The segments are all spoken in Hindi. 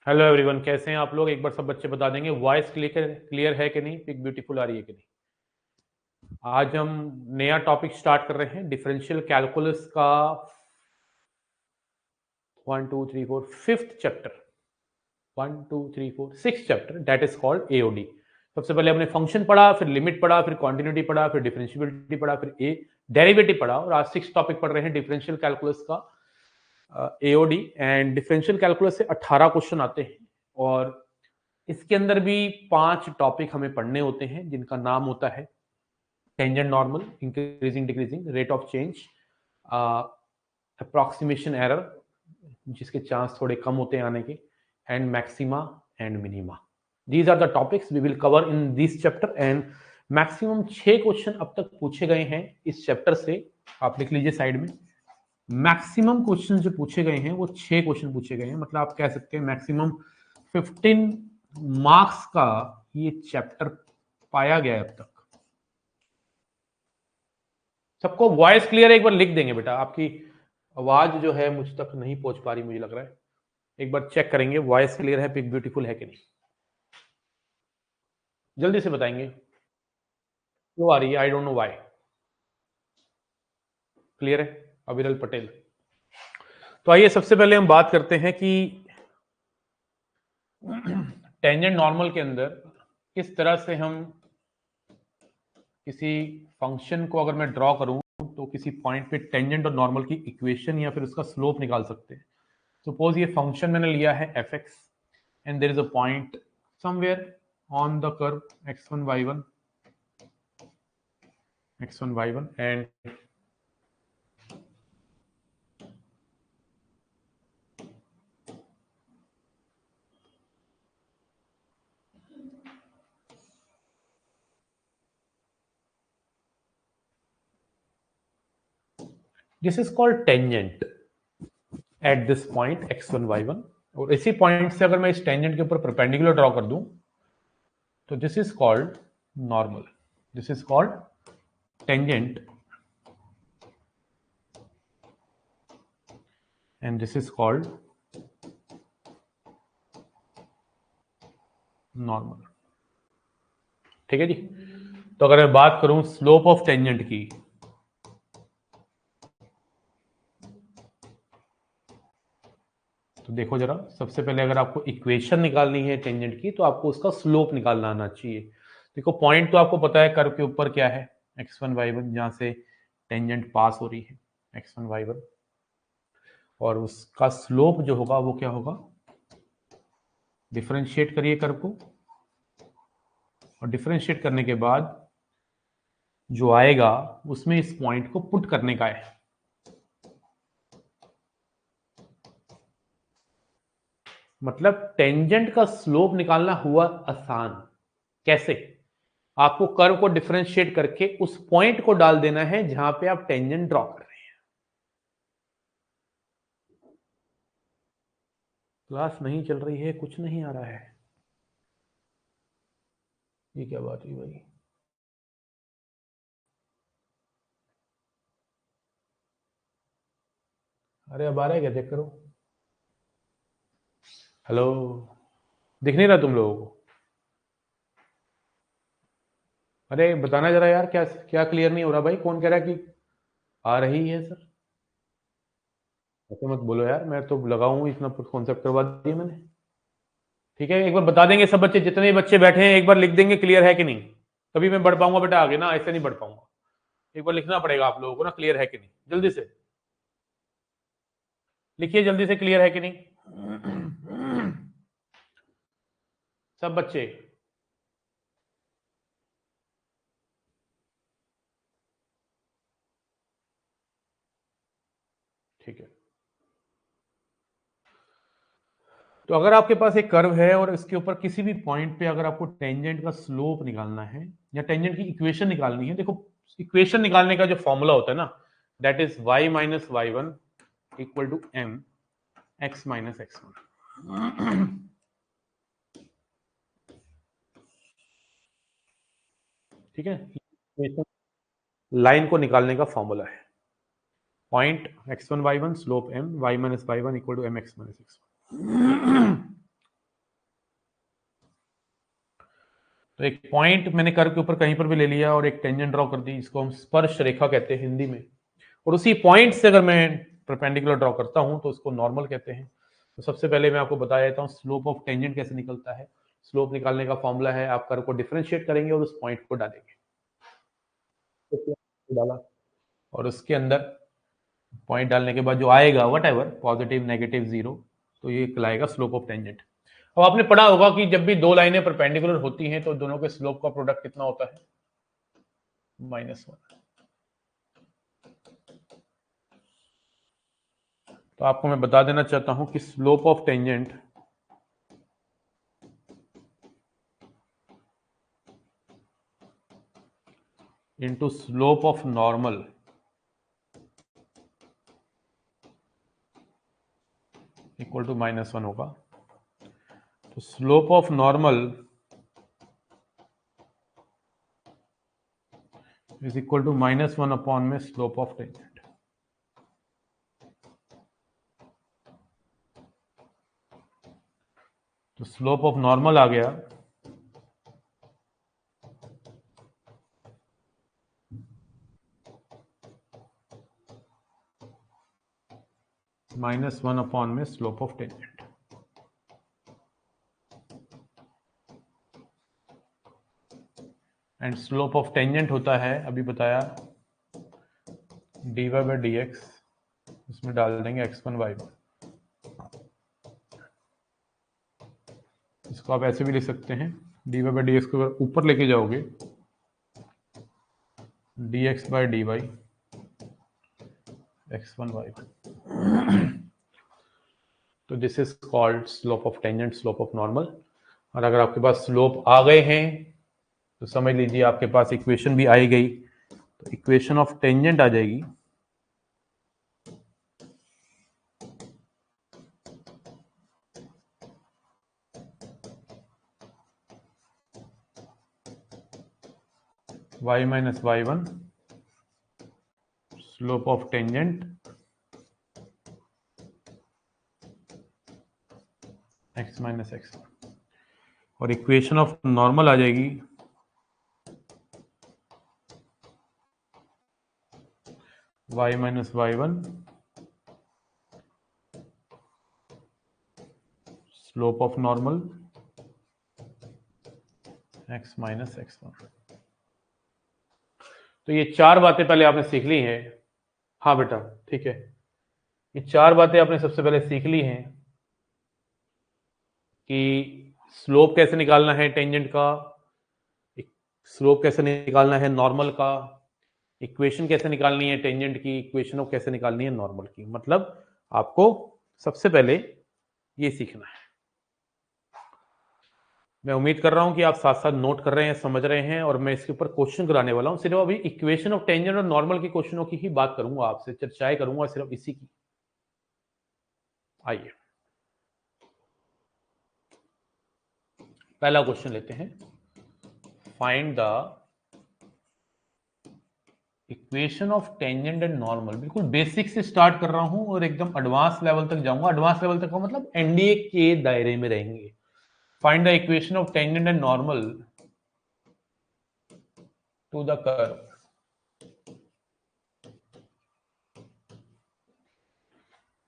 हेलो एवरीवन, कैसे हैं आप लोग? एक बार सब बच्चे बता देंगे वॉइस क्लियर है कि नहीं, पिक ब्यूटीफुल आ रही है कि नहीं। आज हम नया टॉपिक स्टार्ट कर रहे हैं, डिफरेंशियल कैलकुलस का 1 2 3 4 fifth chapter. 1 2 3 4 6 chapter, that is called AOD. सबसे पहले हमने फंक्शन पढ़ा, फिर लिमिट पढ़ा, फिर कॉन्टिन्यूटी पढ़ा, फिर डिफरेंशियबिलिटी पढ़ा, फिर ए डेरिवेटिव पढ़ा, और आज 6 टॉपिक पढ़ रहे हैं डिफरेंशियल कैलकुलस का एओडी। एंड डिफरेंशियल कैलकुलस से 18 क्वेश्चन आते हैं, और इसके अंदर भी 5 टॉपिक हमें पढ़ने होते हैं, जिनका नाम होता है tangent normal, increasing decreasing, rate of change, approximation error, जिसके चांस थोड़े कम होते हैं आने के, and maxima and minima. These are the topics we will cover in this chapter. And maximum 6 question अब तक पूछे गए हैं इस चैप्टर से। आप लिख लीजिए साइड में, मैक्सिमम क्वेश्चन जो पूछे गए हैं वो 6 क्वेश्चन पूछे गए हैं। मतलब आप कह सकते हैं मैक्सिमम 15 मार्क्स का ये चैप्टर पाया गया है अब तक। सबको वॉइस क्लियर है? एक बार लिख देंगे बेटा। आपकी आवाज जो है मुझ तक नहीं पहुंच पा रही, मुझे लग रहा है। एक बार चेक करेंगे वॉइस क्लियर है, पिक ब्यूटीफुल है कि नहीं। जल्दी से बताएंगे। क्यों आ रही है? I don't know why. Clear है? अविरल पटेल। तो आइए सबसे पहले हम बात करते हैं कि टेंजेंट नॉर्मल के अंदर किस तरह से हम किसी फंक्शन को अगर मैं ड्रॉ करूं तो किसी पॉइंट पे टेंजेंट और नॉर्मल की इक्वेशन या फिर उसका स्लोप निकाल सकते हैं। सपोज ये फंक्शन मैंने लिया है F X, and there is a point somewhere on the curve x1 y1 and this is called tangent at this point x1 y1। और इसी पॉइंट से अगर मैं इस टेंजेंट के ऊपर परपेंडिकुलर ड्रॉ कर दूं तो this is called normal. This is called tangent and this is called normal. ठीक है जी। तो अगर मैं बात करूं स्लोप ऑफ टेंजेंट की, तो देखो जरा, सबसे पहले अगर आपको इक्वेशन निकालनी है टेंजेंट की तो आपको उसका स्लोप निकालना आना चाहिए। देखो पॉइंट तो आपको पता है कर्व के ऊपर क्या है, x1 y1, जहां से टेंजेंट पास हो रही है x1 y1, और उसका स्लोप जो होगा वो क्या होगा? डिफरेंशिएट करिए कर्व को, और डिफरेंशिएट करने के बाद जो आएगा उसमें इस पॉइंट को पुट करने का है। मतलब टेंजेंट का स्लोप निकालना हुआ आसान। कैसे? आपको कर्व को डिफरेंशिएट करके उस पॉइंट को डाल देना है जहां पे आप टेंजेंट ड्रॉ कर रहे हैं। क्लास नहीं चल रही है, कुछ नहीं आ रहा है, ये क्या बात हुई भाई? अरे अब आ रहा है क्या? चेक करो। हेलो, दिख नहीं रहा तुम लोगों को? अरे बताना जरा यार, क्या क्या क्लियर नहीं हो रहा भाई? कौन कह रहा है कि आ रही है सर? ऐसे मत बोलो यार, मैं तो लगाऊं इतना कॉन्सेप्ट करवा दिया मैंने। ठीक है, एक बार बता देंगे सब बच्चे, जितने बच्चे बैठे हैं एक बार लिख देंगे क्लियर है कि नहीं। तभी मैं बढ़ पाऊंगा बेटा आगे, ना ऐसे नहीं बढ़ पाऊंगा। एक बार लिखना पड़ेगा आप लोगों को ना, क्लियर है कि नहीं। जल्दी से लिखिए, जल्दी से, क्लियर है कि नहीं सब बच्चे। ठीक है। तो अगर आपके पास एक कर्व है और इसके ऊपर किसी भी पॉइंट पे अगर आपको टेंजेंट का स्लोप निकालना है या टेंजेंट की इक्वेशन निकालनी है, देखो इक्वेशन निकालने का जो फॉर्मूला होता है ना, that is y minus Y one equal to M X minus X one. ठीक है, लाइन को निकालने का फॉर्मूला है point x1 y1 slope m y minus Y one equal to M X minus X one. तो एक पॉइंट मैंने कर्व के ऊपर कहीं पर भी ले लिया और एक टेंजेंट ड्रॉ कर दी, इसको हम स्पर्श रेखा कहते हैं हिंदी में, और उसी पॉइंट से अगर मैं परपेंडिकुलर ड्रॉ करता हूं तो उसको नॉर्मल कहते हैं। तो सबसे पहले मैं आपको बता देता हूं स्लोप ऑफ टेंजेंट कैसे निकलता है। स्लोप निकालने का फॉर्मूला है, आप कर्व को डिफरेंशिएट करेंगे और उस पॉइंट को डालेंगे, डाला और उसके अंदर पॉइंट डालने के बाद जो आएगा what ever positive negative zero, तो ये कहलाएगा स्लोप ऑफ टेंजेंट। अब आपने पढ़ा होगा कि जब भी दो लाइनें परपेंडिकुलर होती हैं तो दोनों के स्लोप का प्रोडक्ट कितना होता है, -1। तो आपको मैं बता देना चाहता हूं कि slope of tangent into slope of normal equal to -1 होगा। तो slope of normal is equal to -1 upon में स्लोप ऑफ टेंजेंट। तो स्लोप ऑफ नॉर्मल आ गया -1 अपॉन में slope of tangent. And slope of tangent होता है, अभी बताया, dy बाई डी एक्स, उसमें डाल देंगे x1 y1। इसको आप ऐसे भी लिख सकते हैं, dy बाई डी एक्स को अगर ऊपर लेके जाओगे dx by dy x1 y1। तो this is called slope of tangent, slope of normal. और अगर आपके पास स्लोप आ गए हैं तो समझ लीजिए आपके पास इक्वेशन भी आई गई। तो इक्वेशन ऑफ टेंजेंट आ जाएगी y minus y1 slope of tangent x minus x1, और इक्वेशन ऑफ नॉर्मल आ जाएगी y minus y1 slope of normal x minus x1। तो ये चार बातें पहले आपने सीख ली हैं। हाँ बेटा ठीक है, ये चार बातें आपने सबसे पहले सीख ली हैं कि स्लोप कैसे निकालना है टेंजेंट का, स्लोप कैसे निकालना है नॉर्मल का, इक्वेशन कैसे निकालनी है टेंजेंट की, इक्वेशन ऑफ कैसे निकालनी है नॉर्मल की। मतलब आपको सबसे पहले ये सीखना है। मैं उम्मीद कर रहा हूं कि आप साथ साथ नोट कर रहे हैं, समझ रहे हैं, और मैं इसके ऊपर क्वेश्चन कराने वाला हूं। सिर्फ अभी इक्वेशन ऑफ टेंजेंट और नॉर्मल के क्वेश्चनों की ही बात करूंगा, आपसे चर्चाएं करूंगा सिर्फ इसी की। आइए पहला क्वेश्चन लेते हैं, find the equation of tangent and normal. बिल्कुल बेसिक से स्टार्ट कर रहा हूं और एकदम एडवांस लेवल तक जाऊंगा। एडवांस लेवल तक का मतलब एनडीए के दायरे में रहेंगे। Find the equation of tangent and normal to the curve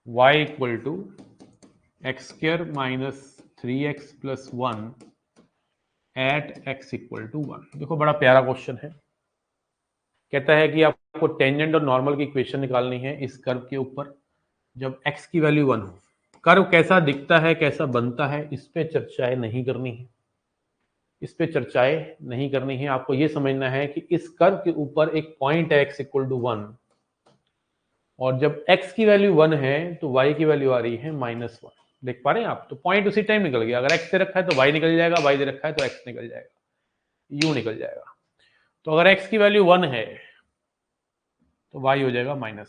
y equal to X square minus 3x plus 1 at x equal to 1। देखो बड़ा प्यारा क्वेश्चन है। कहता है कि आपको टेंजेंट और नॉर्मल की इक्वेशन निकालनी है इस कर्व के ऊपर जब x की वैल्यू 1 हो। कर्व कैसा दिखता है, कैसा बनता है, इस पे चर्चाएं नहीं करनी है, इस पे चर्चाएं नहीं करनी है। आपको ये समझना है कि इस कर्व के ऊपर एक पॉइंट है x इक्वल टू 1, और जब x की वैल्यू 1 है तो y की वैल्यू आ रही है -1। देख पा रहे हैं आप? तो पॉइंट उसी टाइम निकल गया। अगर x से रखा है तो y निकल जाएगा, y से रखा है तो x निकल जाएगा, u निकल जाएगा। तो अगर x की वैल्यू 1 है तो y हो जाएगा -1।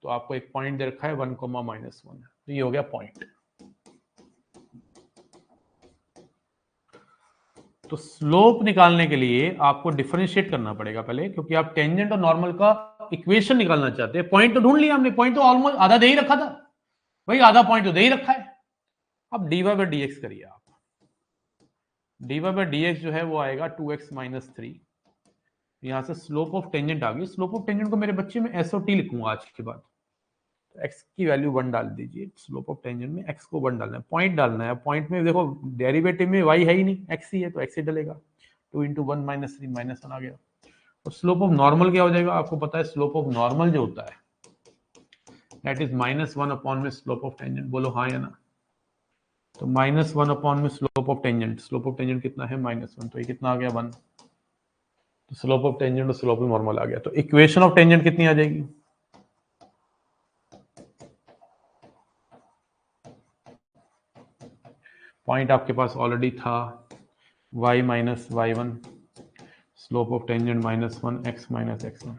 तो आपको एक पॉइंट दे रखा है 1, -1, तो ये हो गया पॉइंट। तो स्लोप निकालने के लिए आपको डिफरेंशिएट करना पड़ेगा पहले, क्योंकि आप टेंजेंट और नॉर्मल का इक्वेशन निकालना चाहते हैं। पॉइंट तो ढूंढ लिया हमने, पॉइंट तो ऑलमोस्ट आधा दे ही रखा था भाई, आधा पॉइंट तो दे ही रखा है। अब dy बाई dx करिए आप। D Y by D X जो है वो आएगा 2x माइनस 3। यहाँ से स्लोप ऑफ टेंजेंट आ गई। स्लोप ऑफ टेंजेंट को मेरे बच्चे में एस ओ टी लिखूंगा आज के बाद। तो x की वैल्यू 1 डाल दीजिए। स्लोप ऑफ टेंजेंट में x को 1 डालना है, पॉइंट डालना है। पॉइंट में देखो डेरिवेटिव में y है ही नहीं, x ही है, तो x ही डलेगा। 2 इंटू 1 माइनस 3 माइनस 1 आ गया। और स्लोप ऑफ नॉर्मल क्या हो जाएगा? आपको पता है स्लोप ऑफ नॉर्मल जो होता है दैट इज -1 अपॉन में स्लोप ऑफ टेंजेंट। बोलो हाँ या ना। तो -1 अपॉन में slope of tangent. Slope of tangent कितना है? -1। तो ये कितना आ गया? 1। तो स्लोप ऑफ टेंजेंट और स्लोप ऑफ नॉर्मल आ गया। तो इक्वेशन ऑफ टेंजेंट कितनी आ जाएगी? पॉइंट आपके पास ऑलरेडी था y minus y1, slope of tangent -1, x minus x1,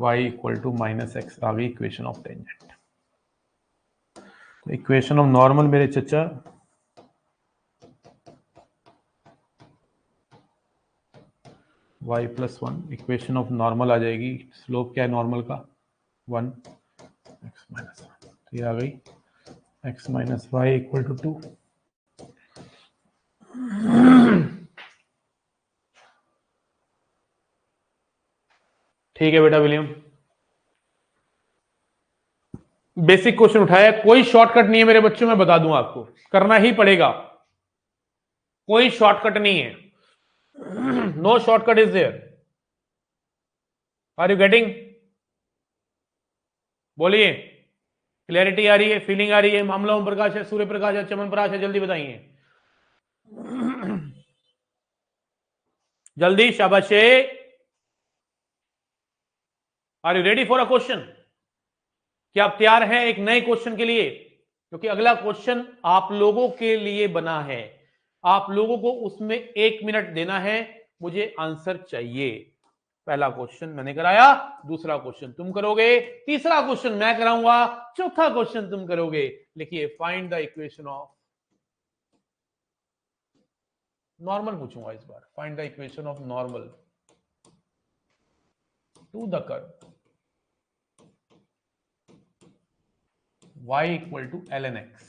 y equal to -x आ गई इक्वेशन ऑफ टेंजेंट। तो इक्वेशन ऑफ नॉर्मल मेरे चचा y plus 1, equation of normal आ जाएगी। स्लोप क्या है नॉर्मल का? 1, x माइनस 1। तो ये आ गई x minus Y equal to 2। ठीक है बेटा विलियम, बेसिक क्वेश्चन उठाया। कोई शॉर्टकट नहीं है मेरे बच्चों, मैं बता दूं आपको, करना ही पड़ेगा। कोई शॉर्टकट नहीं है। No shortcut is there. Are you getting? बोलिए, क्लैरिटी आ रही है, फीलिंग आ रही है? मामला ओम प्रकाश है, सूर्य प्रकाश है, चमन प्रकाश है, जल्दी बताइए जल्दी, शाबाश। Are you ready for a question? क्या आप तैयार हैं एक नए क्वेश्चन के लिए? क्योंकि अगला क्वेश्चन आप लोगों के लिए बना है। आप लोगों को उसमें 1 मिनट देना है, मुझे आंसर चाहिए। पहला क्वेश्चन मैंने कराया, दूसरा क्वेश्चन तुम करोगे, तीसरा क्वेश्चन मैं कराऊंगा, चौथा क्वेश्चन तुम करोगे। लिखिए, find the equation of normal पूछूंगा इस बार। Find the equation of normal to the curve y equal to ln x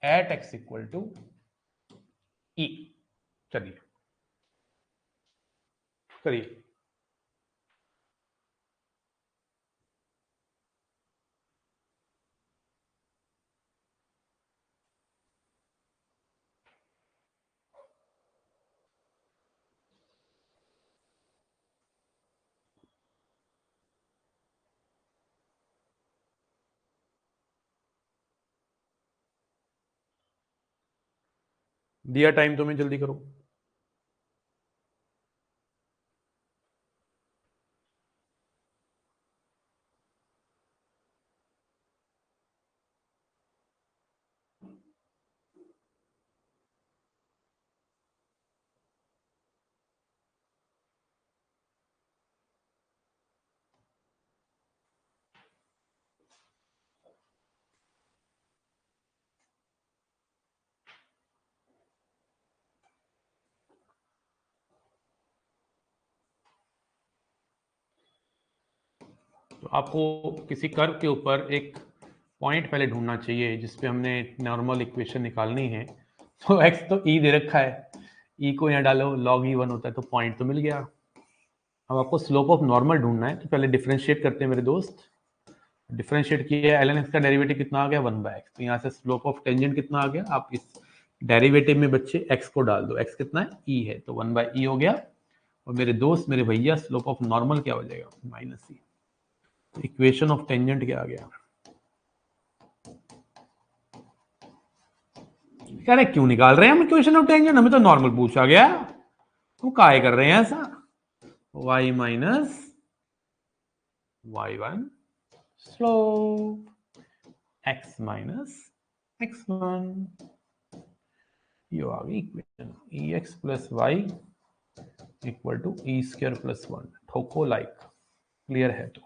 at x equal to e। चलिए करिए। दिया टाइम तुम्हें, जल्दी करो। तो आपको किसी कर्व के ऊपर एक पॉइंट पहले ढूंढना चाहिए जिसपे हमने नॉर्मल इक्वेशन निकालनी है। तो x तो e दे रखा है, e को यहाँ डालो, log e 1 होता है, तो पॉइंट तो मिल गया। अब आपको स्लोप ऑफ नॉर्मल ढूंढना है, तो पहले डिफरेंशिएट करते हैं मेरे दोस्त। डिफरेंशिएट किया, ln x का डेरिवेटिव कितना आ गया? 1/x। तो यहाँ से स्लोप ऑफ टेंजेंट कितना आ गया? आप इस डेरिवेटिव में बच्चे x को डाल दो। x कितना है? e है, तो 1/e हो गया। और मेरे दोस्त, मेरे भैया, स्लोप ऑफ नॉर्मल क्या हो जाएगा? -e। तो इक्वेशन ऑफ टेंजेंट क्या आ गया? कह रहे क्यों निकाल रहे हैं हम इक्वेशन ऑफ टेंजेंट? हमें तो नॉर्मल पूछा गया, तुम काहे कर रहे हैं ऐसा? y minus y1 slope x minus x1, ये आ गई equation. ex plus Y equal to e square plus 1। ठोको लाइक। क्लियर है? तो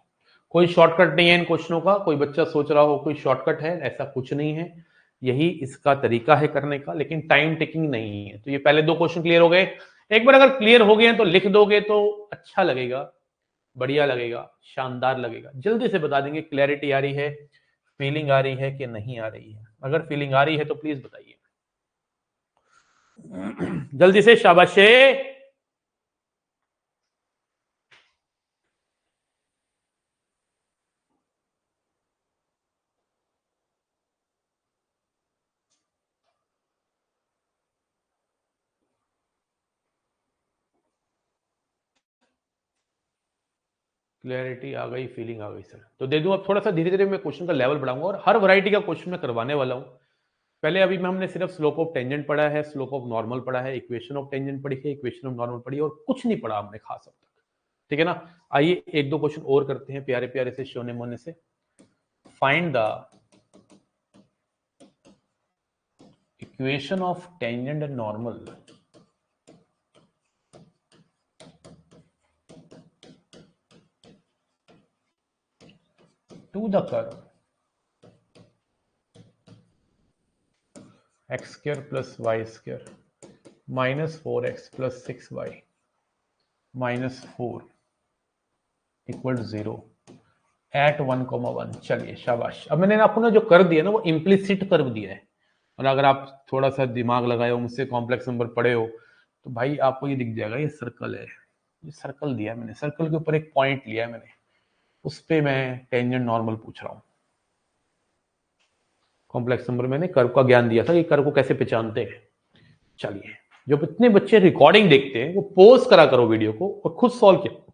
कोई शॉर्टकट नहीं है इन क्वेश्चनों का। कोई बच्चा सोच रहा हो कोई शॉर्टकट है, ऐसा कुछ नहीं है। यही इसका तरीका है करने का, लेकिन टाइम टेकिंग नहीं है। तो ये पहले 2 क्वेश्चन क्लियर हो गए। एक बार अगर क्लियर हो गए तो लिख दोगे तो अच्छा लगेगा, बढ़िया लगेगा, शानदार लगेगा। जल्दी से बता देंगे क्लैरिटी आ रही है, फीलिंग आ रही है कि नहीं आ रही है। अगर फीलिंग आ रही है तो प्लीज बताइए। जल्दी से शाबाश। क्लैरिटी आ गई, फीलिंग आ गई सर। तो दे दूं अब थोड़ा सा धीरे धीरे मैं क्वेश्चन का लेवल बढ़ाऊंगा और हर वैरायटी का क्वेश्चन मैं करवाने वाला हूं। पहले अभी में हमने सिर्फ स्लोप ऑफ टेंजेंट पढ़ा है, स्लोप ऑफ नॉर्मल पढ़ा है, इक्वेशन ऑफ टेंजेंट पढ़ी है, इक्वेशन ऑफ नॉर्मल पढ़ी है और कुछ नहीं पढ़ा हमने खास अब तक। ठीक है ना। आइए एक दो क्वेश्चन और करते हैं प्यारे प्यारे से शोने मोने से। Find the equation of tangent and normal to the curve X square plus Y square minus 4x plus 6y minus 4 equal to 0 at 1,1। चलिए शाबाश। अब मैंने आपको ना जो कर दिया ना वो इम्प्लिसिट कर्व दिया है, और अगर आप थोड़ा सा दिमाग लगाए हो, मुझसे कॉम्प्लेक्स नंबर पढ़े हो, तो भाई आपको ये दिख जाएगा, ये सर्कल है, ये सर्कल दिया है मैंने, सर्कल के ऊपर एक पॉइंट लिया है मैंने, उस पे मैं टेंजेंट नॉर्मल पूछ रहा हूँ। कॉम्प्लेक्स नंबर मैंने कर्व का ज्ञान दिया था, ये कर्व को कैसे पहचानते हैं। चलिए, जो इतने बच्चे रिकॉर्डिंग देखते हैं वो पोज करा करो वीडियो को और खुद सॉल्व किया।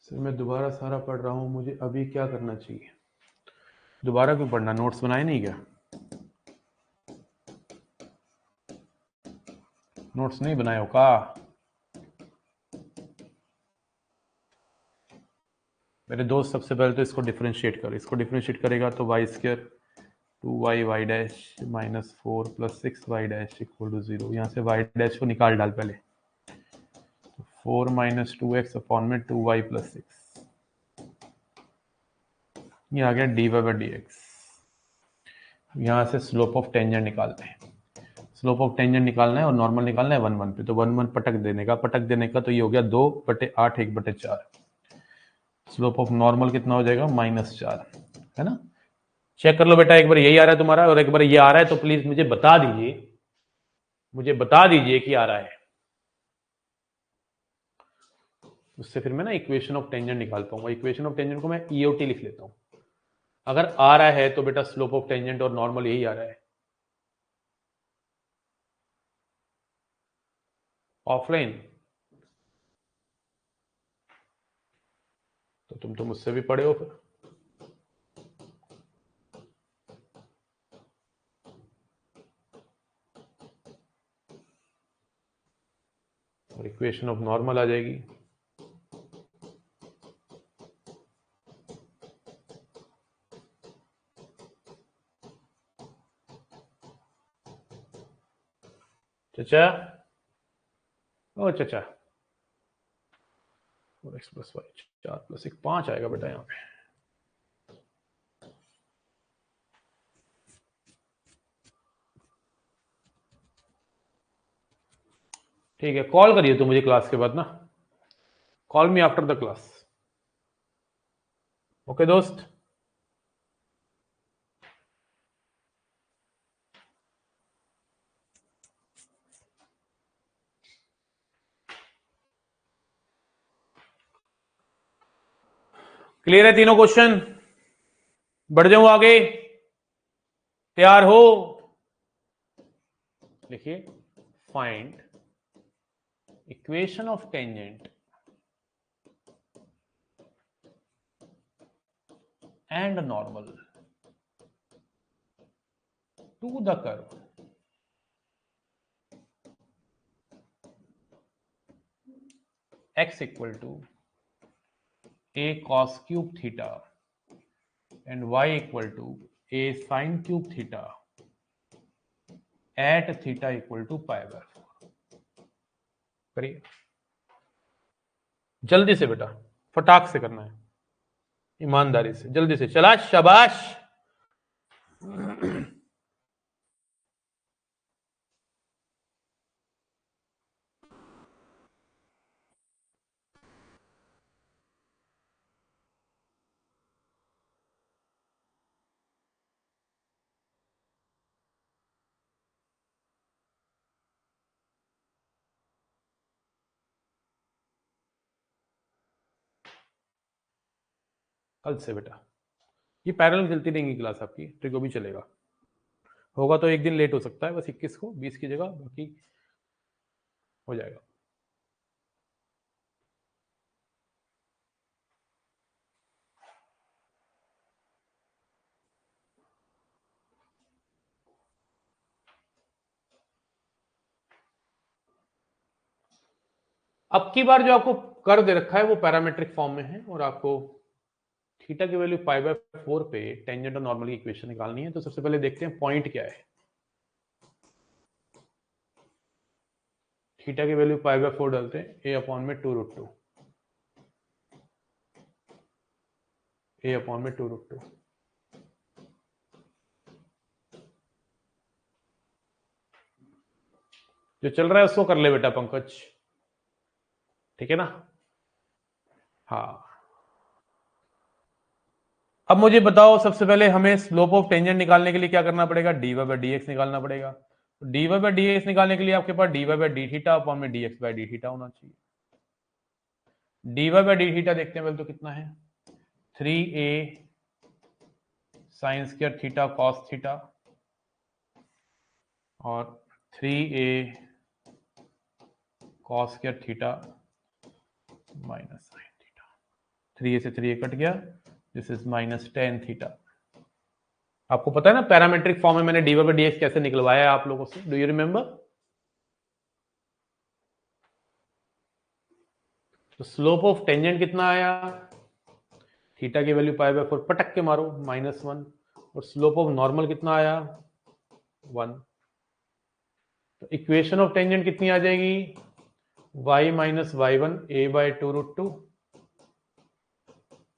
सर मैं दोबारा सारा पढ़ रहा हूं, मुझे अभी क्या करना चाहिए? दोबारा क्यों पढ़ना? नोट्स बनाए नहीं क्या? नोट्स नहीं बनाए हो का? मेरे दोस्त सबसे पहले तो इसको डिफरेंशिएट करो। इसको डिफरेंशिएट करेगा तो Y square 2y Y dash minus 4 plus 6y dash equal to 0। यहाँ से y डैश को निकाल डाल पहले, 4 माइनस 2x अपॉन में 2y प्लस 6, ये आ गया dy बाई डी एक्स। यहाँ से स्लोप ऑफ टेंजेंट निकालते हैं। स्लोप ऑफ टेंजेंट निकालना है और नॉर्मल निकालना है 1 1 पे, तो 1 1 पटक देने का, तो ये हो गया 2/8 1/4। स्लोप ऑफ नॉर्मल कितना हो जाएगा? -4, है ना। चेक कर लो बेटा, एक बार यही आ रहा है तुम्हारा और एक बार ये आ रहा है, तो प्लीज मुझे बता दीजिए, कि आ रहा है। उससे फिर मैं ना इक्वेशन ऑफ टेंजेंट निकाल पाऊंगा। इक्वेशन ऑफ टेंजेंट को मैं ईओटी लिख लेता हूं। अगर आ रहा है तो बेटा स्लोप ऑफ टेंजेंट और नॉर्मल यही आ रहा है। ऑफलाइन तो तुम तो मुझसे भी पढ़े हो फिर। और इक्वेशन ऑफ नॉर्मल आ जाएगी। चचा, ओ चचा, 4x प्लस वाई 4 प्लस 1 5 आएगा बेटा यहाँ पे। ठीक है, कॉल करिए तो मुझे क्लास के बाद ना, call me after the class. Okay दोस्त। क्लियर है तीनों क्वेश्चन? बढ़ जाऊं आगे? तैयार हो? लिखिए, find equation of tangent and normal to the curve x equal to a cos cube theta and y equal to a sin cube theta at theta equal to pi by 4। करिए जल्दी से बेटा, फटाक से करना है, ईमानदारी से, जल्दी से, चला शाबाश। कल से बेटा ये पैरेलल चलती रहेंगी क्लास आपकी, ट्रिको भी चलेगा, होगा तो एक दिन लेट हो सकता है, बस 21 को 20 की जगह, बाकी हो जाएगा। अब की बार जो आपको कर दे रखा है वो पैरामेट्रिक फॉर्म में है और आपको थीटा की वैल्यू पाई बाय 4 पे टेंजेंट और नॉर्मल की इक्वेशन निकालनी है। तो सबसे पहले देखते हैं पॉइंट क्या है। थीटा की वैल्यू पाई बाय 4 डालते हैं, ए अपॉन में 2√2, ए अपॉन में 2√2। जो चल रहा है उसको कर ले बेटा पंकज, ठीक है ना। हाँ, अब मुझे बताओ सबसे पहले हमें स्लोप ऑफ टेंजेंट निकालने के लिए क्या करना पड़ेगा, dy बाय dx निकालना पड़ेगा। तो dy बाय dx निकालने के लिए आपके पास dy by D theta upon में dx बाय डी थीटा होना चाहिए। dy बाय डी थीटा देखते हैं पहले तो कितना है, 3a sine square theta cos theta और 3a cos square theta minus sine theta, 3a से 3a कट गया, this is minus tan theta. आपको पता है ना पैरामेट्रिक फॉर्म में मैंने dy बाय dx कैसे निकलवाया है आप लोगों से, डू यू रिमेंबर। तो स्लोप ऑफ टेंजेंट कितना आया, थीटा की वैल्यू पाई बाय 4 पटक के मारो -1, और स्लोप ऑफ नॉर्मल कितना आया 1। तो इक्वेशन ऑफ टेंजेंट कितनी आ जाएगी, y minus y1 a by 2√2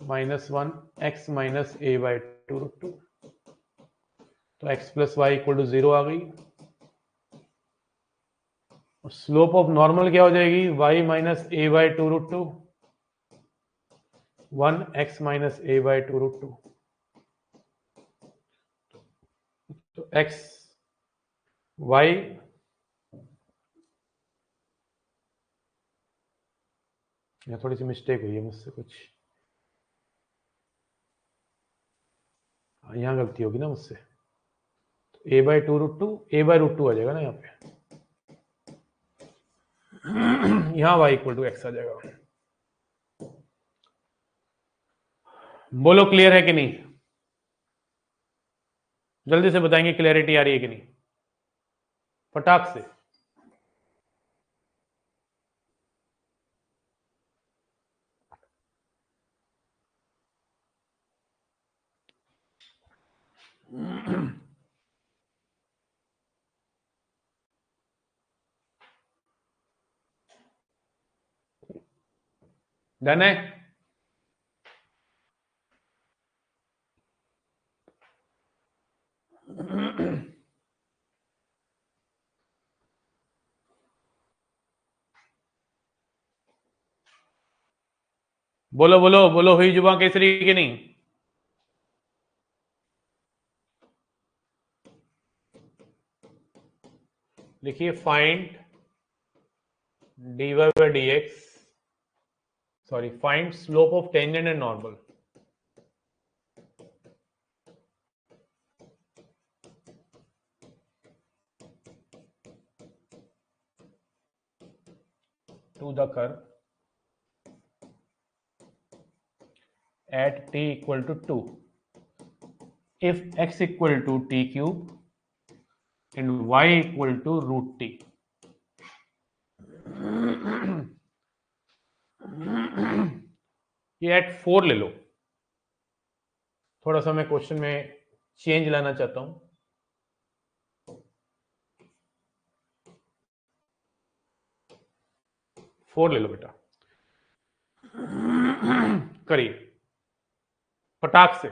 -1 x minus a by 2√2। तो x plus Y equal to 0 आ गई। स्लोप ऑफ नॉर्मल क्या हो जाएगी, y minus a by 2√2 1 x minus a by 2√2। तो x y यहाँ थोड़ी सी मिस्टेक हुई है मुझसे कुछ, यहाँ गलती होगी ना मुझसे। तो a बाय 2√2 a बाय √2 आ जाएगा ना यहाँ पे, यहाँ y इक्वल टू x आ जाएगा। बोलो क्लियर है कि नहीं, जल्दी से बताएंगे क्लियरिटी आ रही है कि नहीं, फटाक से। डन है। बोलो बोलो बोलो, हुई जुबां केसरी की नहीं। लिखिए find dy by dx, sorry find slope of tangent and normal. to the curve at t equal to 2 if x equal to t cube and y equal to root t. ये एट 4 ले लो, थोड़ा सा मैं क्वेश्चन में चेंज लाना चाहता हूं। फोर ले लो बेटा, करिए फटाक से।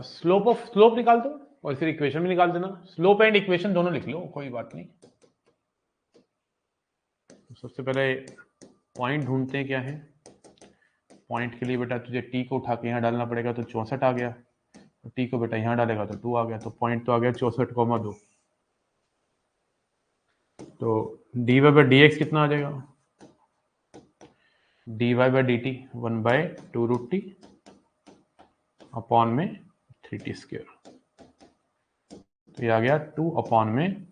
स्लोप निकाल दो और फिर इक्वेशन भी निकाल देना। स्लोप एंड इक्वेशन दोनों लिख लो, कोई बात नहीं। सबसे पहले पॉइंट ढूंढते हैं क्या है। पॉइंट के लिए बेटा तुझे टी को उठा के यहाँ डालना पड़ेगा, तो 64 आ गया। तो टी को बेटा यहाँ डालेगा तो 2 आ गया। तो पॉइंट तो आ गया 64,2। तो D Y by D X कितना आ जाएगा? D Y by D T 1/2 root T upon में 3t स्क्वायर। तो ये आ गया 2 अपॉन में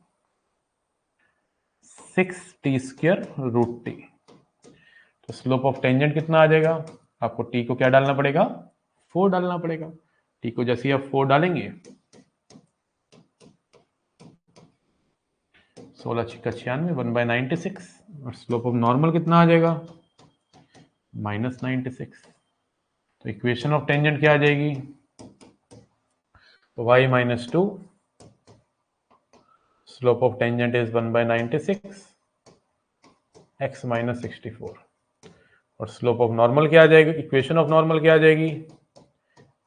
6t स्क्वायर रूट टी। तो स्लोप ऑफ टेंजेंट कितना आ जाएगा? आपको t को क्या डालना पड़ेगा? 4 डालना पड़ेगा। t को जैसे आप 4 डालेंगे 16×96 1/96 और स्लोप ऑफ नॉर्मल कितना आ जाएगा? -96। तो इक्वेशन ऑफ टेंजेंट क्या आ जाएगी? तो y - 2 slope of tangent is 1/96 x - 64 और स्लोप ऑफ नॉर्मल क्या आ जाएगी? इक्वेशन ऑफ नॉर्मल क्या आ जाएगी?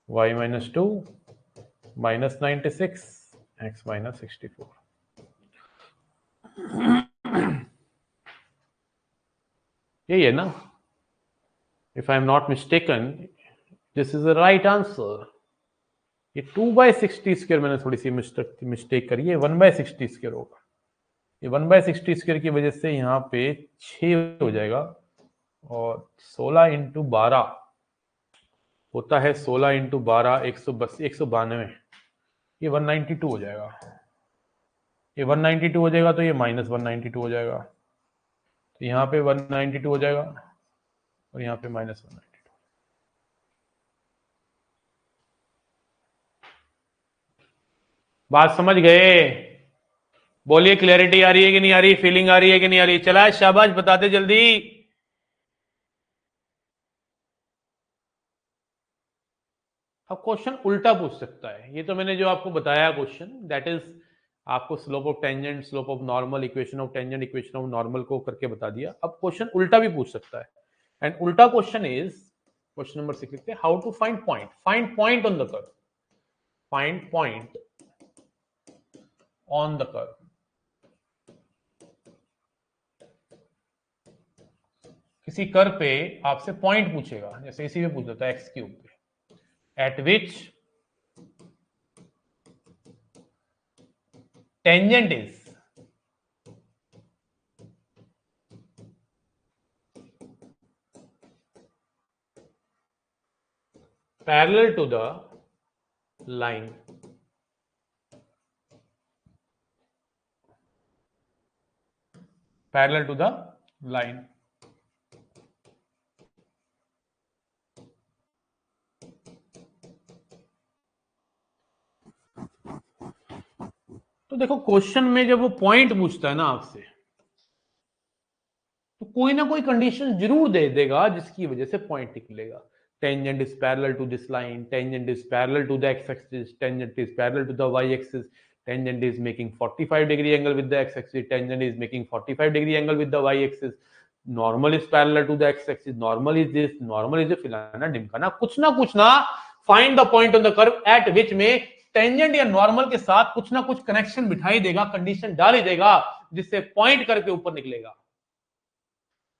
y - 2 -96 x - 64। यही है ना? If I am not mistaken this is the right answer. ये 2/60 स्क्वायर मैंने थोड़ी सी मिस्टेक करी है, 1/60 स्क्वायर होगा। ये 1/60 स्क्वायर की वजह से यहाँ पे 6 हो जाएगा और 16 × 12 होता है 16 × 12 192। ये 192 हो जाएगा। ये 192 हो जाएगा तो ये -192 हो जाएगा। तो यहाँ पे 192 हो जाएगा और यहाँ पे -192। बात समझ गए? बोलिए क्लैरिटी आ रही है कि नहीं आ रही? फीलिंग आ रही है कि नहीं आ रही? चला शाबाश, बताते जल्दी। अब क्वेश्चन उल्टा पूछ सकता है। ये तो मैंने जो आपको बताया क्वेश्चन, दैट इज आपको slope of tangent, slope of normal, equation of tangent, equation of normal को करके बता दिया। अब क्वेश्चन उल्टा भी पूछ सकता है। एंड उल्टा क्वेश्चन इज क्वेश्चन नंबर 6 लिखते हैं, how to find point. Find point on the curve. Find point on the curve. किसी कर्व पे आपसे पॉइंट पूछेगा, जैसे इसी में पूछ लेता है x क्यूब पे, at which tangent is parallel to the line parallel to the line। तो देखो क्वेश्चन में जब वो पॉइंट पूछता है ना आपसे, तो कोई ना कोई कंडीशन जरूर दे देगा जिसकी वजह से पॉइंट निकलेगा। Tangent is parallel to this line, tangent is parallel to the X axis, tangent is parallel to the Y axis, tangent is making 45 degree angle with the X axis, tangent is making 45 degree angle with the Y axis, normal is parallel to the X axis, normal is this, normal is फलाना ढिमकाना, कुछ ना find the point on the curve at which में टेंजेंट या नॉर्मल के साथ कुछ ना कुछ कनेक्शन बिठाई देगा, कंडीशन डाल ही देगा जिससे पॉइंट करके ऊपर निकलेगा।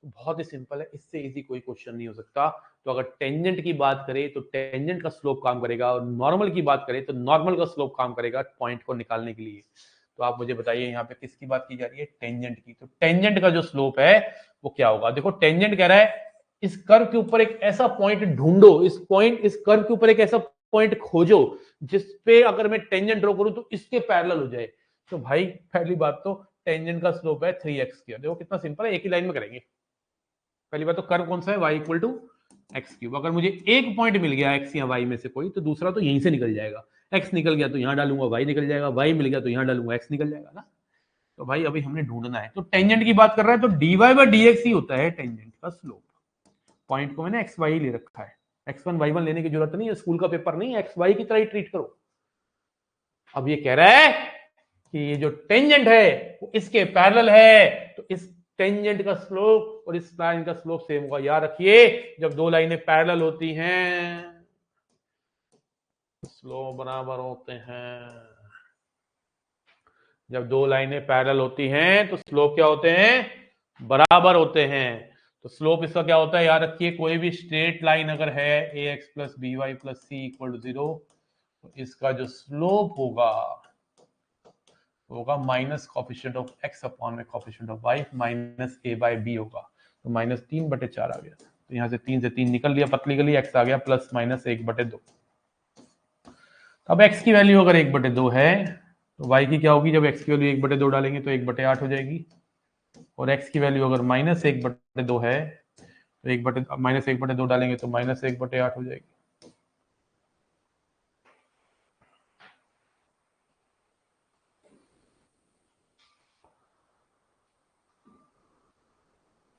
बहुत ही सिंपल है, इससे इजी कोई क्वेश्चन नहीं हो सकता। तो अगर टेंजेंट की बात करें तो टेंजेंट का स्लोप काम करेगा, और नॉर्मल की बात करें तो नॉर्मल का स्लोप काम करेगा पॉइंट को निकालने के लिए। तो आप मुझे बताइए यहाँ पे किसकी बात की जा रही है? टेंजेंट की। तो टेंजेंट का जो स्लोप है वो क्या होगा? देखो टेंजेंट कह रहा है इस कर्व के ऊपर एक ऐसा पॉइंट ढूंढो, इस कर्व के ऊपर एक ऐसा पॉइंट खोजो जिसपे अगर मैं टेंजेंट ड्रॉ करूं तो इसके पैरेलल हो जाए। तो भाई पहली बात तो टेंजेंट का स्लोप है 3x²। देखो कितना सिंपल है, एक ही लाइन में करेंगे। पहली बात तो कर्व कौन सा है? y equal to x³। अगर मुझे एक पॉइंट मिल गया x या y में से कोई, तो दूसरा तो यहीं से निकल जाएगा। x निकल गया तो यहां डालूंगा y निकल जाएगा, y मिल गया तो यहां डालूंगा x निकल जाएगा ना। तो भाई अभी हमने ढूंढना है, तो टेंजेंट की बात कर रहा है तो dy/dx ही होता है टेंजेंट का स्लोप। पॉइंट को मैंने xy ले रखा है, x1 y1 लेने की जरूरत नहीं है, स्कूल का पेपर नहीं है, xy की तरह ही ट्रीट करो। अब ये कह रहा है कि ये जो टेंजेंट है वो इसके पैरेलल है, तो इस टेंजेंट का स्लोप और इस लाइन का स्लोप सेम होगा। याद रखिए जब दो लाइनें पैरेलल होती हैं स्लोप बराबर होते हैं। जब दो लाइनें पैरेलल होती हैं तो स्लोप क्या होते हैं? बराबर होते हैं। तो स्लोप इसका क्या होता है? याद रखिए कोई भी स्ट्रेट लाइन अगर है ax plus b y plus c equal to 0, तो इसका जो स्लोप होगा minus coefficient of x upon में coefficient of y minus a/b होगा। तो -3/4 आ गया। तो यहाँ से 3 से 3 निकल लिया, पतली गली, x आ गया प्लस माइनस 1/2। अब x की वैल्यू अगर 1/2 है तो y की क्या होगी? जब x की वैल्यू 1/2 डालेंगे तो 1/8 हो जाएगी, और x की वैल्यू अगर -1/2 है तो -1/2 डालेंगे तो -1/8 हो जाएगी।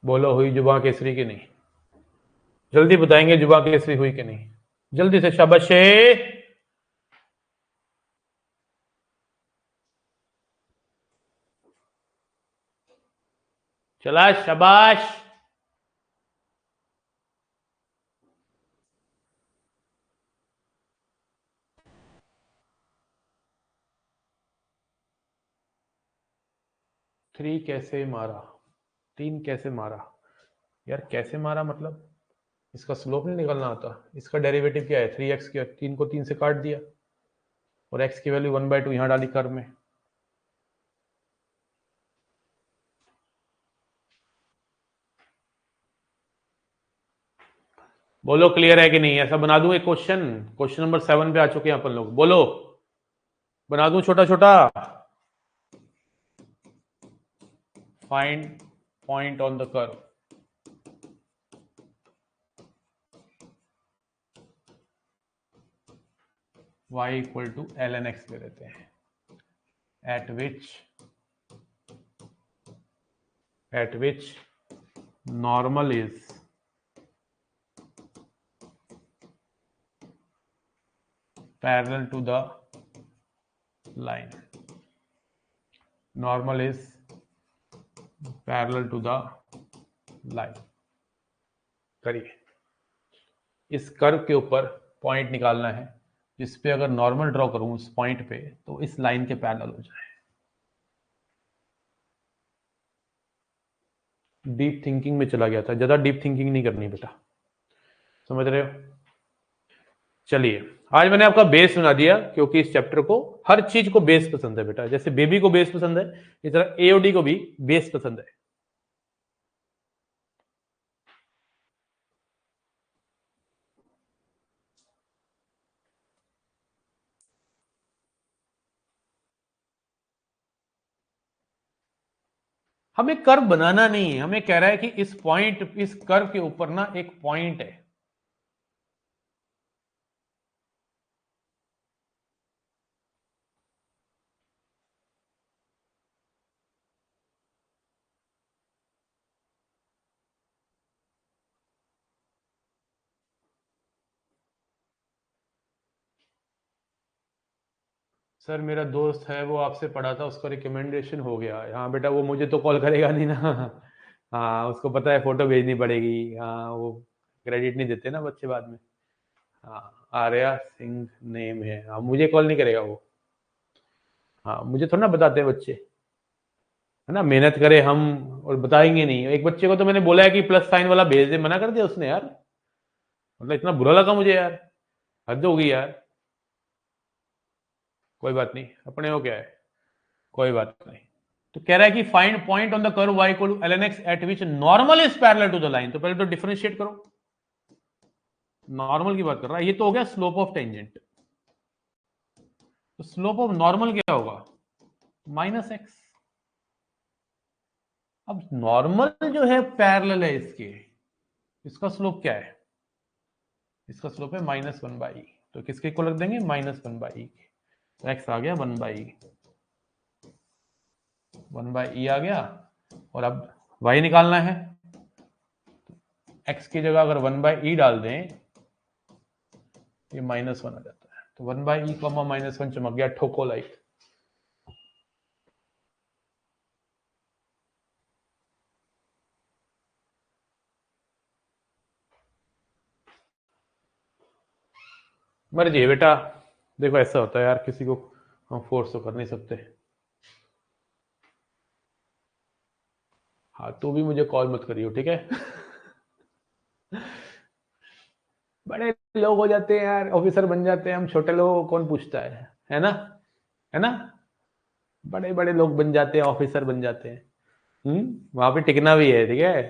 बोलो हुई जुबां केसरी की नहीं? जल्दी बताएंगे जुबां केसरी हुई कि नहीं? जल्दी से शाबाश। चला शाबाश। थ्री कैसे मारा? 3 कैसे मारा? यार कैसे मारा मतलब इसका स्लोप नहीं निकलना आता। इसका डेरिवेटिव क्या है? 3x किया, 3 को 3 से काट दिया और x की वैल्यू 1/2 यहां डाली कर्व में। बोलो क्लियर है कि नहीं? ऐसा बना दूं एक क्वेश्चन नंबर 7 पे आ चुके हैं अपन लोग। बोलो बना दूं छोटा छोटा? Find point on the curve. y equal to ln x ले लेते हैं, at which normal is parallel to the line. Normal is parallel to the line. करिए। इस कर्व के ऊपर पॉइंट निकालना है जिस पे अगर नॉर्मल ड्रॉ करूं उस पॉइंट पे तो इस लाइन के पैरेलल हो जाए। डीप थिंकिंग में चला गया था, ज्यादा डीप थिंकिंग नहीं करनी बेटा, समझ रहे हो? चलिए आज मैंने आपका बेस बना दिया, क्योंकि इस चैप्टर को हर चीज को बेस पसंद है बेटा। जैसे बेबी को बेस पसंद है, इस तरह एओडी को भी बेस पसंद है। हमें कर्व बनाना नहीं है, हमें कह रहा है कि इस कर्व के ऊपर ना एक पॉइंट है। सर मेरा दोस्त है वो आपसे पढ़ा था, उसका रिकमेंडेशन हो गया। हाँ बेटा वो मुझे तो कॉल करेगा नहीं ना। हाँ उसको पता है फोटो भेजनी पड़ेगी। हाँ वो क्रेडिट नहीं देते ना बच्चे बाद में। हाँ आर्या सिंह नेम है। हाँ मुझे कॉल नहीं करेगा वो। हाँ मुझे थोड़ा ना बताते हैं बच्चे, है ना, मेहनत करे हम और बताएंगे नहीं। एक बच्चे को तो मैंने बोला है कि प्लस साइन वाला भेज दे, मना कर दिया उसने यार। मतलब इतना बुरा लगा मुझे यार, हद हो गई यार। कोई बात नहीं, अपने हो क्या है, कोई बात नहीं। तो कह रहा है कि find point on the curve y equal to ln x at which normal is parallel to the line. तो पहले तो डिफरेंशिएट करो, नॉर्मल की बात कर रहा है, ये तो हो गया स्लोप ऑफ टेंजेंट। तो स्लोप ऑफ नॉर्मल क्या होगा, माइनस एक्स। अब नॉर्मल जो है पैरेलल है इसके, इसका स्लोप क्या है, इसका स्लोप है -1/e। तो किसके को रख देंगे, -1/e। तो x आ गया 1/e, 1/e आ गया। और अब y निकालना है, x की जगह अगर 1/e डाल दें, ये -1 आ जाता है। तो 1/e कॉमा -1 चमक गया, ठोको लाइक। मर्जी है बेटा, देखो ऐसा होता है यार, किसी को हम फोर्स तो कर नहीं सकते। हाँ, तो भी मुझे कॉल मत करियो, ठीक है। बड़े लोग हो जाते हैं यार, ऑफिसर बन जाते हैं, हम छोटे लोगों को कौन पूछता है ना, है ना। बड़े बड़े लोग बन जाते हैं, ऑफिसर बन जाते हैं। वहां पे टिकना भी है, ठीक है,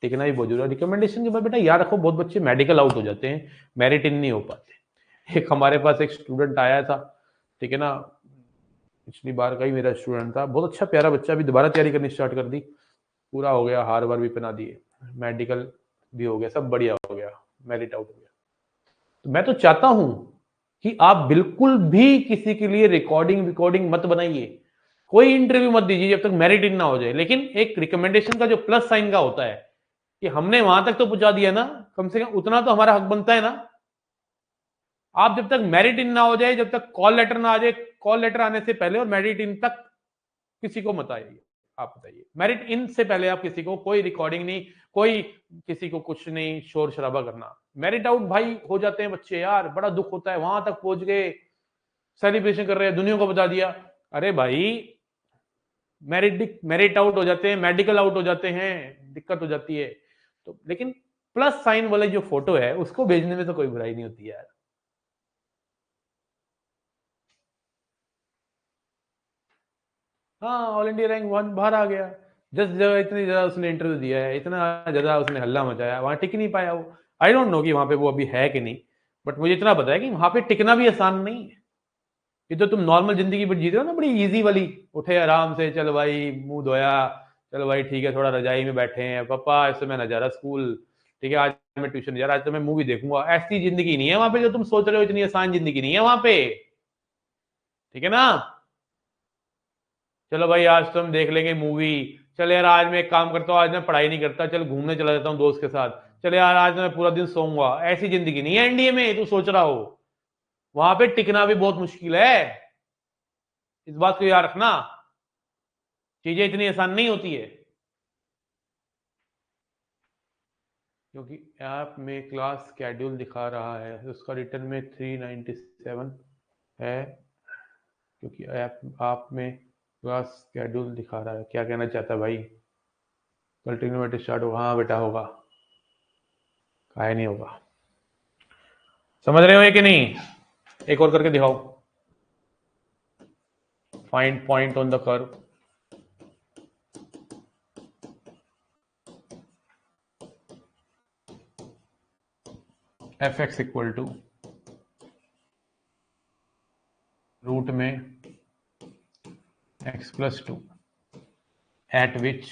टिकना भी बहुत जरूरी है। रिकमेंडेशन के बाद बेटा याद रखो, बहुत बच्चे मेडिकल आउट हो जाते हैं, मेरिट इन नहीं हो पाते। एक हमारे पास एक स्टूडेंट आया था, ठीक है ना, पिछली बार का ही मेरा स्टूडेंट था, बहुत अच्छा प्यारा बच्चा, अभी दोबारा तैयारी करनी स्टार्ट कर दी, पूरा हो गया, हार वार भी पहना दिए, मेडिकल भी हो गया, सब बढ़िया हो गया, मेरिट आउट हो गया। तो मैं तो चाहता हूं कि आप बिल्कुल भी किसी के लिए रिकॉर्डिंग मत बनाइए, कोई इंटरव्यू मत दीजिए जब तक मेरिट इन ना हो जाए। लेकिन एक रिकमेंडेशन का जो प्लस साइन का होता है कि हमने वहां तक तो पहुंचा दिया ना, कम से कम उतना तो हमारा हक बनता है ना। आप जब तक मेरिट इन ना हो जाए, जब तक कॉल लेटर ना आ जाए, कॉल लेटर आने से पहले और मेरिट इन तक किसी को मत आइए। आप बताइए, मेरिट इन से पहले आप किसी को कोई रिकॉर्डिंग नहीं, कोई किसी को कुछ नहीं शोर शराबा करना। मेरिट आउट भाई हो जाते हैं बच्चे यार, बड़ा दुख होता है, वहां तक पहुंच गए, सेलिब्रेशन कर रहे हैं, दुनिया को बता दिया। अरे भाई, मेरिट आउट हो जाते हैं, मेडिकल आउट हो जाते हैं, दिक्कत हो जाती है। तो लेकिन प्लस साइन वाले जो फोटो है उसको भेजने में तो कोई बुराई नहीं होती यार। हाँ, ऑल इंडिया रैंक 1 बाहर आ गया, 10 जगह इतनी ज्यादा उसने इंटरव्यू दिया है, इतना ज्यादा उसने हल्ला मचाया, वहां टिक नहीं पाया वो। आई डोंट नो कि वहां पे वो अभी है कि नहीं, बट मुझे इतना पता है कि वहां पे टिकना भी आसान नहीं है। ये तो तुम नॉर्मल जिंदगी पर जी रहे हो ना, बड़ी इजी वाली, उठे आराम से, चल भाई मुंह धोया, चल भाई ठीक है, थोड़ा रजाई में बैठे हैं, पापा इस समय ना जा रहा स्कूल, ठीक है आज मैं ट्यूशन नहीं जा रहा, आज तो मैं मूवी देखूंगा। ऐसी जिंदगी नहीं है वहां पे जो तुम सोच रहे हो, इतनी आसान जिंदगी नहीं है वहां पे, ठीक है ना। चलो भाई आज तो हम देख लेंगे मूवी, चल यार आज मैं एक काम करता हूँ, आज मैं पढ़ाई नहीं करता, चल घूमने चला जाता हूँ दोस्त के साथ, चल यार आज मैं पूरा दिन सोऊंगा। ऐसी जिंदगी नहीं है एनडीए में तू सोच रहा हो, वहां पे टिकना भी बहुत मुश्किल है, इस बात को याद रखना, चीजें इतनी आसान नहीं होती है। क्योंकि ऐप में क्लास स्केड्यूल दिखा रहा है, उसका रिटर्न में 397 है, क्योंकि ऐप आप में क्लास स्केड्यूल दिखा रहा है। क्या कहना चाहता है भाई, कल ट्रिग्नोमेट्री स्टार्ट होगा, हाँ बेटा होगा, काहे नहीं होगा, समझ रहे हो ये कि नहीं। एक और करके दिखाओ, find point on the curve, F X equal to root में x+2 at which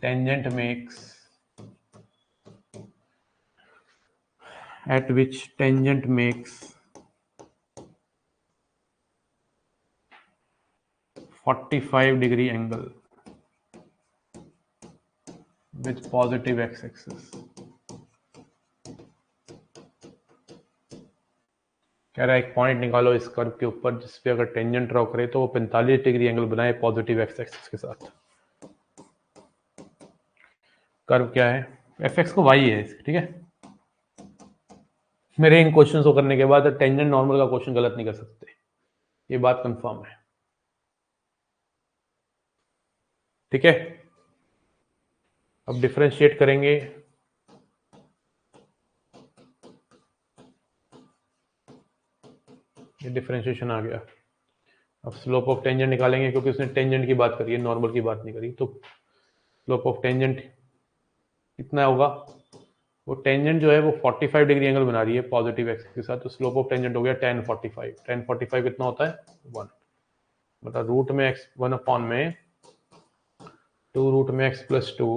tangent makes 45 degree angle with positive x-axis। कह रहा है एक पॉइंट निकालो इस कर्व के ऊपर जिसपे अगर टेंजेंट ड्रॉ करे तो वो 45 डिग्री एंगल बनाए पॉजिटिव एक्स एक्सिस के साथ। कर्व क्या है, एफ एक्स को वाई है, ठीक है। मेरे इन क्वेश्चंस को करने के बाद टेंजेंट नॉर्मल का क्वेश्चन गलत नहीं कर सकते, ये बात कंफर्म है, ठीक है। अब डिफरेंशिएट करेंगे ये डिफरेंशिएशन आ गया। अब स्लोप ऑफ टेंजेंट निकालेंगे क्योंकि उसने टेंजेंट की बात करी है, नॉर्मल की बात नहीं करी। तो स्लोप ऑफ टेंजेंट कितना होगा, वो टेंजेंट जो है वो 45 डिग्री एंगल बना रही है पॉजिटिव एक्स के साथ, तो स्लोप ऑफ टेंजेंट हो गया tan 45। tan 45 कितना होता है 1, मतलब रूट में x 1 में 2 रूट में x plus 2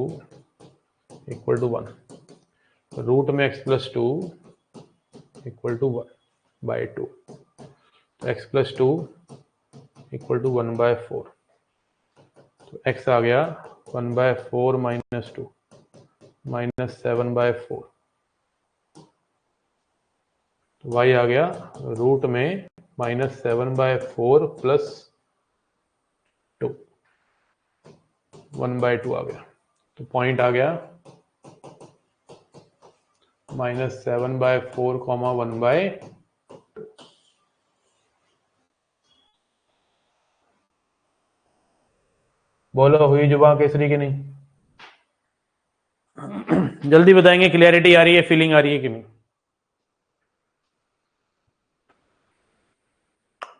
equal to 1, root में x plus 2 equal to 1 by 2, तो x plus 2 equal to 1 by 4, तो x आ गया 1 बाय 4 माइनस 2 माइनस 7 बाय 4, तो y आ गया रूट में माइनस 7 बाय 4 प्लस 2 1 बाय 2 आ गया, तो पॉइंट आ गया माइनस 7 बाय 4 कॉमा 1 बाय 2। बोलो हुई जुबा केसरी की नहीं? जल्दी बताएंगे, क्लियरिटी आ रही है, फीलिंग आ रही है कि नहीं?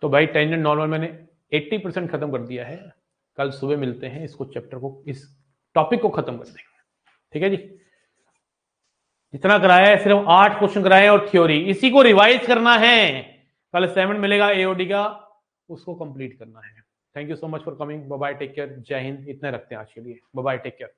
तो भाई टेंजेंट नॉर्मल मैंने 80% खत्म कर दिया है। कल सुबह मिलते हैं, इसको चैप्टर को, इस टॉपिक को खत्म कर देंगे। ठीक है जी, जितना कराया है सिर्फ 8 क्वेश्चन कराए और थ्योरी, इसी को रिवाइज करना है। कल असाइनमेंट मिलेगा एओडी का, उसको कंप्लीट करना है। Thank you so much for coming, bye bye, take care, जय हिंद। इतने रखते हैं आज के लिए, बाय बाय, टेक केयर।